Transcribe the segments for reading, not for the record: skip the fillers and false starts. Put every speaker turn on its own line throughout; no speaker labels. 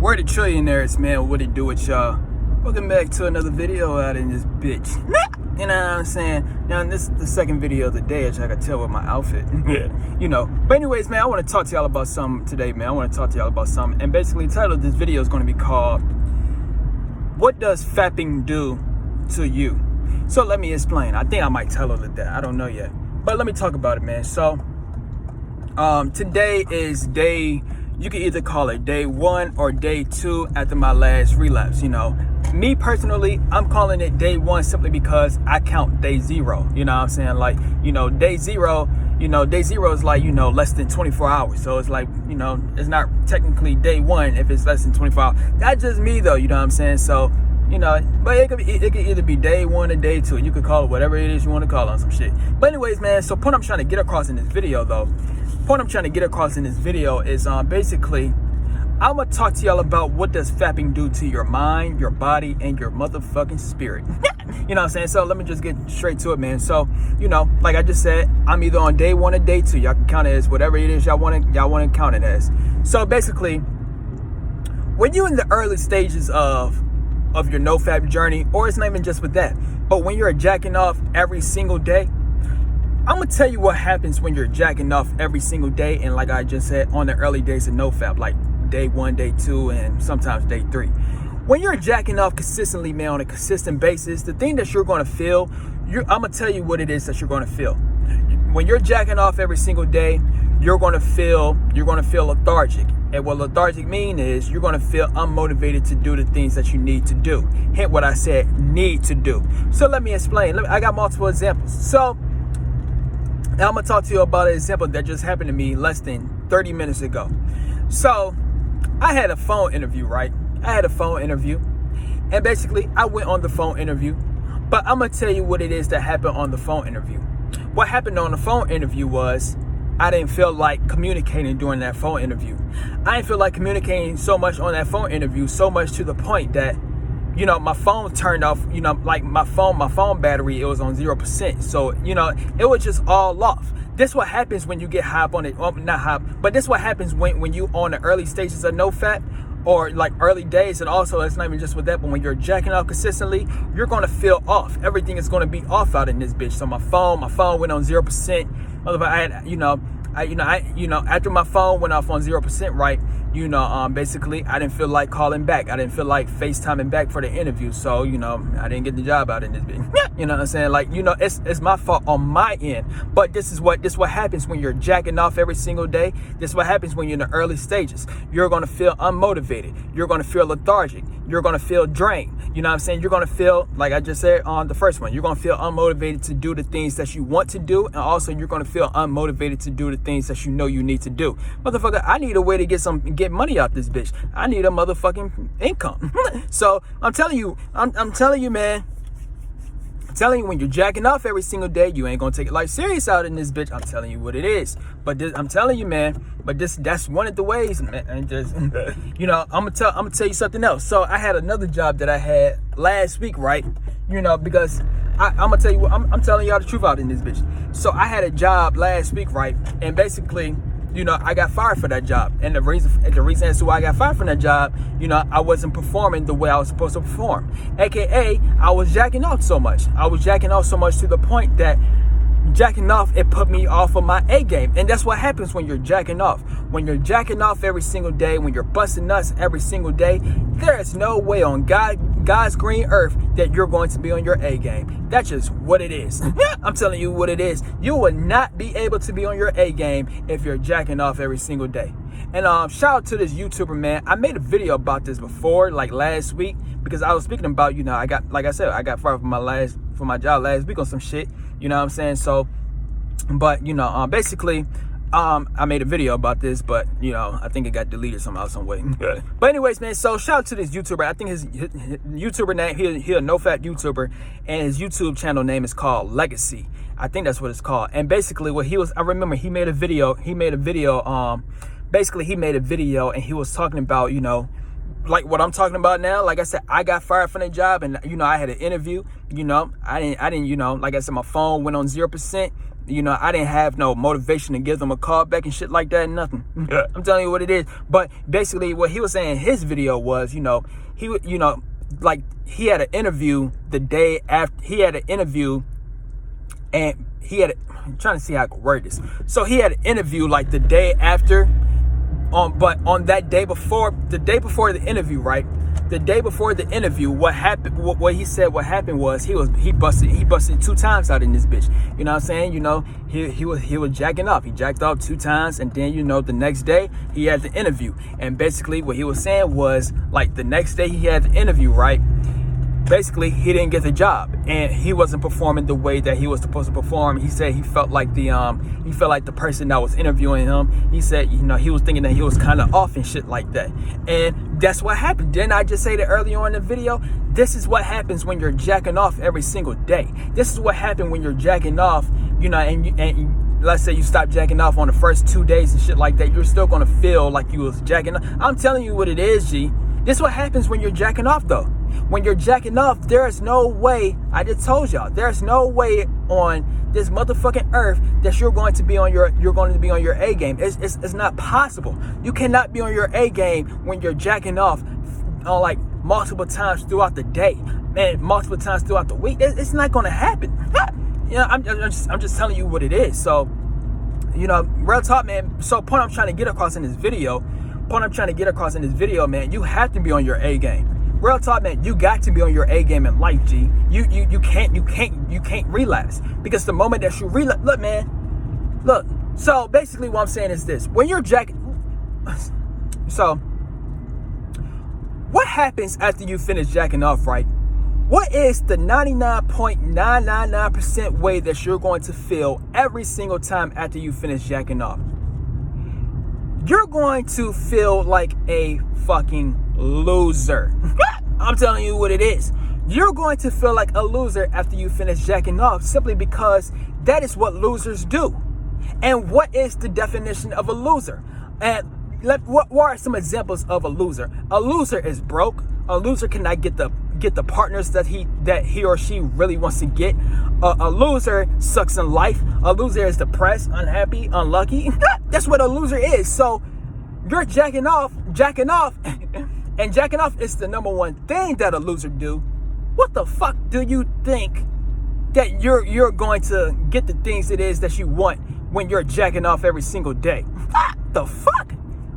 Word to trillionaires, man. What it do with y'all? Welcome back to another video out in this bitch. You know what I'm saying? Now, this is the second video of the day, as I can tell with my outfit. You know. But anyways, man, I want to talk to y'all about something today, man. I want to talk to y'all about something. And basically, the title of this video is going to be called, What Does Fapping Do to You? So let me explain. I think I might title it that. I don't know yet. But let me talk about it, man. So, today is day... You can either call it day 1 or day 2 after my last relapse. You know, me personally, I'm calling it day 1 simply because I count day 0. You know what I'm saying? Like, you know, day 0 is like, you know, less than 24 hours. So it's like, you know, it's not technically day 1 if it's less than 24 hours. That's just me though, you know what I'm saying? So, you know, but it could either be day 1 or day 2. You could call it whatever it is you want to call it on some shit. But anyways, man, so point I'm trying to get across in this video though, is basically, I'm going to talk to y'all about what does fapping do to your mind, your body, and your motherfucking spirit. You know what I'm saying? So let me just get straight to it, man. So, you know, like I just said, I'm either on day 1 or day 2. Y'all can count it as whatever it is y'all want to count it as. So basically, when you're in the early stages of your Nofap journey, or it's not even just with that, but when you're jacking off every single day, I'm going to tell you what happens when you're jacking off every single day. And like I just said, on the early days of Nofap, like day 1, day 2, and sometimes day 3. When you're jacking off consistently, man, on a consistent basis, the thing that you're going to feel, I'm going to tell you what it is that you're going to feel. When you're jacking off every single day, you're going to feel lethargic. And what lethargic mean is you're going to feel unmotivated to do the things that you need to do. Hint what I said, need to do. So let me explain. I got multiple examples. So now I'm going to talk to you about an example that just happened to me less than 30 minutes ago. So I had a phone interview, right? And basically I went on the phone interview, but I'm going to tell you what it is that happened on the phone interview. What happened on the phone interview was I didn't feel like communicating during that phone interview. I didn't feel like communicating so much on that phone interview, so much to the point that, you know, my phone turned off, you know, like my phone battery, it was on 0%. So, you know, it was just all off. This what happens when you get high up on it. Well, not high, but this what happens when you on the early stages of Nofap, or like early days. And also, it's not even just with that, but when you're jacking off consistently, you're going to feel off. Everything is going to be off out in this bitch. So my phone went on 0%. After my phone went off on 0%, right? You know, basically, I didn't feel like calling back. I didn't feel like FaceTiming back for the interview. So, you know, I didn't get the job out in this bitch. You know what I'm saying? Like, you know, it's my fault on my end. But this is what happens when you're jacking off every single day. This is what happens when you're in the early stages. You're going to feel unmotivated. You're going to feel lethargic. You're going to feel drained. You know what I'm saying? You're going to feel, like I just said on the first one, you're going to feel unmotivated to do the things that you want to do. And also, you're going to feel unmotivated to do the things that you know you need to do. Motherfucker, I need a way to get money out this bitch. I need a motherfucking income. So I'm telling you, man. I'm telling you, when you're jacking off every single day, you ain't gonna take it like serious out in this bitch. I'm telling you what it is. But I'm telling you, man. But that's one of the ways, man. And just, you know, I'm gonna tell you something else. So I had another job that I had last week, right? You know, because I'm gonna tell you what, I'm telling y'all the truth out in this bitch. So I had a job last week, right? And basically, you know, I got fired for that job. And the reason as to why I got fired from that job, you know, I wasn't performing the way I was supposed to perform. AKA, I was jacking off so much. I was jacking off so much to the point that jacking off, it put me off of my A game. And that's what happens when you're jacking off. When you're jacking off every single day, when you're busting nuts every single day, there is no way on God's green earth that you're going to be on your A game. That's just what it is. I'm telling you what it is. You will not be able to be on your A game if you're jacking off every single day. And shout out to this YouTuber, man. I made a video about this before, like last week, because I was speaking about, you know, I got fired from my job last week on some shit. You know what I'm saying? So, but, you know, basically, I made a video about this, but, you know, I think it got deleted somehow, some way. But anyways, man, so shout out to this YouTuber. I think his YouTuber name, he a Nofap YouTuber, and his YouTube channel name is called Legacy. I think that's what it's called. And basically what I remember he made a video, basically he made a video and he was talking about, you know, like what I'm talking about now. Like I said, I got fired from the job, and you know, I had an interview. You know, I didn't, you know, like I said, my phone went on 0%. You know, I didn't have no motivation to give them a call back and shit like that, nothing. I'm telling you what it is. But basically what he was saying in his video was, he would, like he had an interview the day after. He had an interview and I'm trying to see how I could word this. So he had an interview like the day after, but on that day before, the day before the interview, right? The day before the interview, what happened? What he said, what happened was he busted 2 times out in this bitch. You know what I'm saying? He was jacking off. He jacked off 2 times, and then the next day he had the interview. And basically, what he was saying was like the next day he had the interview, right? Basically, he didn't get the job, and he wasn't performing the way that he was supposed to perform. He said he felt like the person that was interviewing him. He said, he was thinking that he was kind of off and shit like that. And that's what happened. Didn't I just say that earlier on in the video? This is what happens when you're jacking off every single day. This is what happened when you're jacking off, and let's say you stop jacking off on the first 2 days and shit like that. You're still gonna feel like you was jacking off. I'm telling you what it is, G. This is what happens when you're jacking off, though. When you're jacking off, there is no way, I just told y'all, there's no way on this motherfucking earth that you're going to be on your A game. It's not possible. You cannot be on your A game when you're jacking off on like multiple times throughout the day, man, multiple times throughout the week. It's not going to happen. I'm just telling you what it is. So, real talk, man. So point I'm trying to get across in this video, man, you have to be on your A game. Real talk, man, you got to be on your A game in life, G. You can't relapse, because the moment that you relapse, look. So basically, what I'm saying is this: when you're jacking, so what happens after you finish jacking off, right? What is the 99.999% way that you're going to feel every single time after you finish jacking off? You're going to feel like a fucking loser. I'm telling you what it is. You're going to feel like a loser after you finish jacking off, simply because that is what losers do. And what is the definition of a loser? And what are some examples of a loser? A loser is broke. A loser cannot get the partners that he or she really wants to get. A loser sucks in life. A loser is depressed, unhappy, unlucky. That's what a loser is. So you're jacking off, and jacking off is the number one thing that a loser do. What the fuck do you think that you're going to get the things it is that you want when you're jacking off every single day? What the fuck?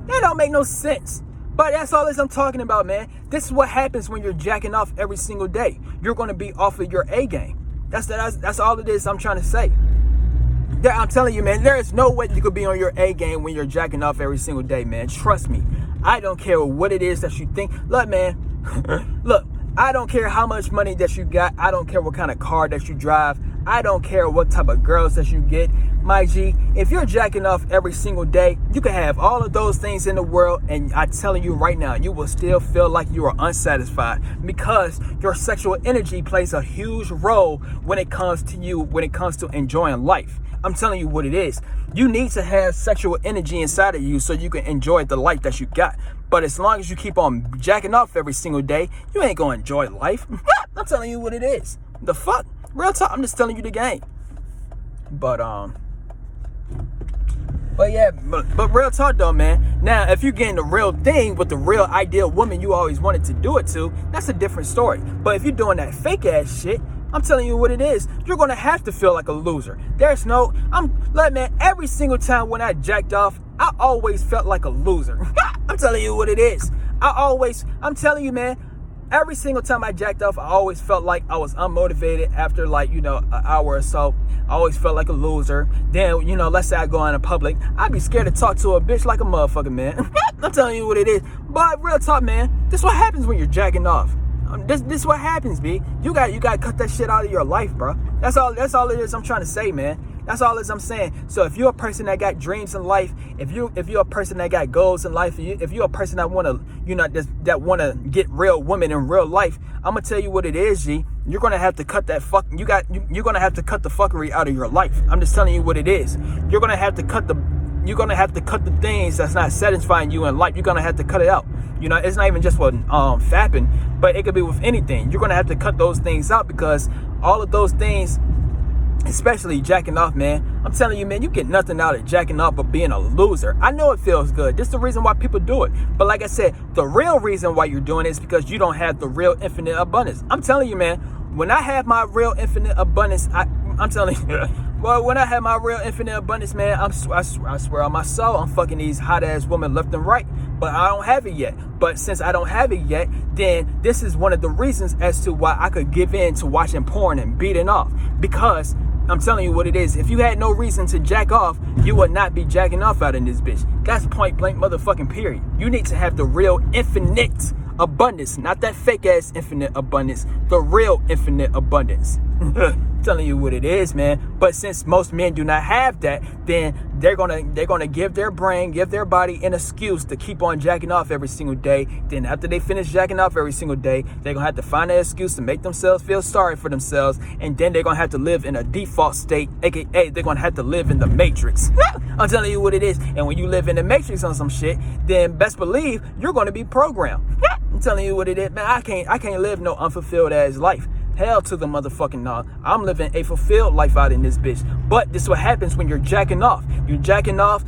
That don't make no sense. But that's all I'm talking about, man. This is what happens when you're jacking off every single day. You're going to be off of your A game. That's all it is I'm trying to say. I'm telling you, man, there is no way you could be on your A game when you're jacking off every single day, man. Trust me. I don't care what it is that you think. Look, man. Look, I don't care how much money that you got. I don't care what kind of car that you drive. I don't care what type of girls that you get. My G, if you're jacking off every single day, you can have all of those things in the world, and I'm telling you right now, you will still feel like you are unsatisfied, because your sexual energy plays a huge role when it comes to enjoying life. I'm telling you what it is. You need to have sexual energy inside of you so you can enjoy the life that you got. But as long as you keep on jacking off every single day, you ain't gonna enjoy life. I'm telling you what it is. The fuck? Real talk, I'm just telling you the game. But real talk though, man. Now, if you're getting the real thing with the real ideal woman you always wanted to do it to, that's a different story. But if you're doing that fake ass shit, I'm telling you what it is. You're gonna have to feel like a loser. Every single time when I jacked off, I always felt like a loser. I'm telling you what it is. I'm telling you, man. Every single time I jacked off, I always felt like I was unmotivated after an hour or so. I always felt like a loser. Then, let's say I go out in public, I'd be scared to talk to a bitch like a motherfucker, man. I'm telling you what it is. But real talk, man, this is what happens when you're jacking off. This is what happens, B. You got to cut that shit out of your life, bro. That's all it is I'm trying to say, man. That's all I'm saying. So if you're a person that got dreams in life, if you're a person that got goals in life, if you're a person that wanna get real women in real life, I'm gonna tell you what it is, G. You're gonna have to cut that you're gonna have to cut the fuckery out of your life. I'm just telling you what it is. You're gonna have to cut the things that's not satisfying you in life. You're gonna have to cut it out. It's not even just with fapping, but it could be with anything. You're gonna have to cut those things out, because all of those things especially jacking off, man. I'm telling you, man, you get nothing out of jacking off but being a loser. I know it feels good. This is the reason why people do it. But like I said, the real reason why you're doing it is because you don't have the real infinite abundance. I'm telling you, man, when I have my real infinite abundance, I'm telling you, well, when I have my real infinite abundance, man, I swear on my soul, I'm fucking these hot ass women left and right. But I don't have it yet. But since I don't have it yet, then this is one of the reasons as to why I could give in to watching porn and beating off. Because I'm telling you what it is. If you had no reason to jack off, you would not be jacking off out in this bitch. That's point blank motherfucking period. You need to have the real infinite abundance, not that fake ass infinite abundance, the real infinite abundance. Telling you what it is, man. But since most men do not have that, then they're gonna give their brain, give their body an excuse to keep on jacking off every single day. Then after they finish jacking off every single day, they're gonna have to find an excuse to make themselves feel sorry for themselves, and then they're gonna have to live in a default state, aka they're gonna have to live in the matrix. I'm telling you what it is. And when you live in the matrix on some shit, then best believe you're gonna be programmed. I'm telling you what it is, man. I can't live no unfulfilled ass life. Hell to the motherfucking no. I'm living a fulfilled life out in this bitch. But this is what happens when you're jacking off. You're jacking off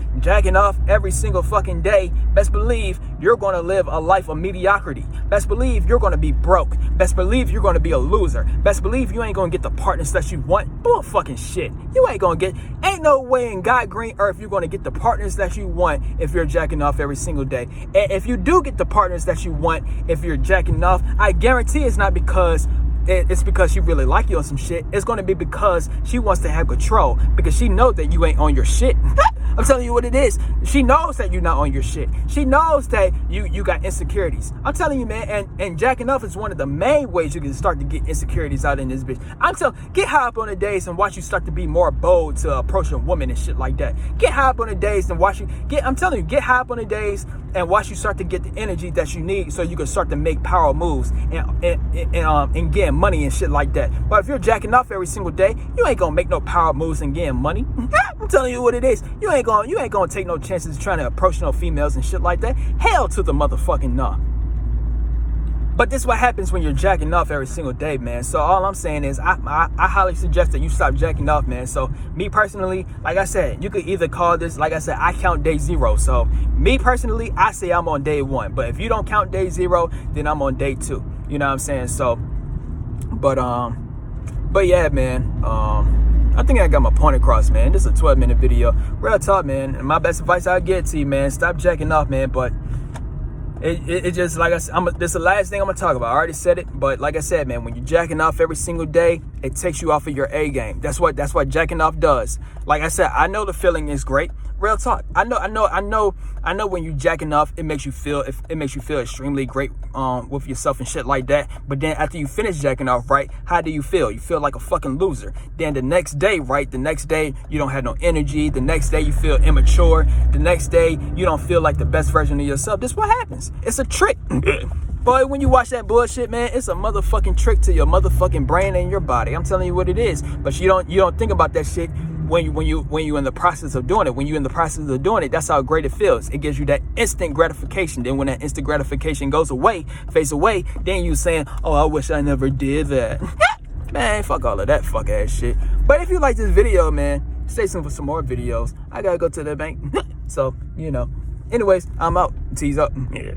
every single fucking day. Best believe you're going to live a life of mediocrity. Best believe you're going to be broke. Best believe you're going to be a loser. Best believe you ain't going to get the partners that you want. Bull fucking shit. You ain't going to get, ain't no way in God green earth you're going to get the partners that you want if you're jacking off every single day. And if you do get the partners that you want if you're jacking off, I guarantee it's not because it's because she really like you on some shit. It's going to be because she wants to have control, because she knows that you ain't on your shit. I'm telling you what it is. She knows that you're not on your shit. She knows that you got insecurities. I'm telling you, man, and jacking off is one of the main ways you can start to get insecurities out in this bitch. I'm telling get high up on the days and watch you start to be more bold to approach a woman and shit like that. Get high up on the days and watch you I'm telling you, get high up on the days and watch you start to get the energy that you need so you can start to make power moves and get money and shit like that. But if you're jacking off every single day, you ain't gonna make no power moves and getting money. I'm telling you what it is. You ain't gonna take no chances trying to approach no females and shit like that. Hell to the motherfucking no. But this is what happens when you're jacking off every single day, man. So all I'm saying is I highly suggest that you stop jacking off, man. So me personally, like I said, you could either call this, like I said, I count day 0. So me personally, I say I'm on day 1. But if you don't count day 0, then I'm on day 2. You know what I'm saying? So, but yeah, man. I think I got my point across, man. This is a 12-minute video. Real talk, man. And my best advice I'll get to you, man, stop jacking off, man. But it just, like I said, this is the last thing I'm gonna talk about. I already said it, but like I said, man, when you're jacking off every single day, it takes you off of your A game. That's what jacking off does. Like I said, I know the feeling is great. Real talk. I know when you jacking off, it makes you feel extremely great with yourself and shit like that. But then after you finish jacking off, right, how do you feel? You feel like a fucking loser. Then the next day, right, you don't have no energy. The next day you feel immature. The next day you don't feel like the best version of yourself. This is what happens. It's a trick. Boy, when you watch that bullshit, man, it's a motherfucking trick to your motherfucking brain and your body. I'm telling you what it is. But you don't think about that shit when you're in the process of doing it. When you're in the process of doing it, that's how great it feels. It gives you that instant gratification. Then when that instant gratification fades away, then you saying, oh, I wish I never did that. Man, fuck all of that fuck ass shit. But if you like this video, man, stay tuned for some more videos. I gotta go to the bank. So, anyways, I'm out. Tease up. Yeah.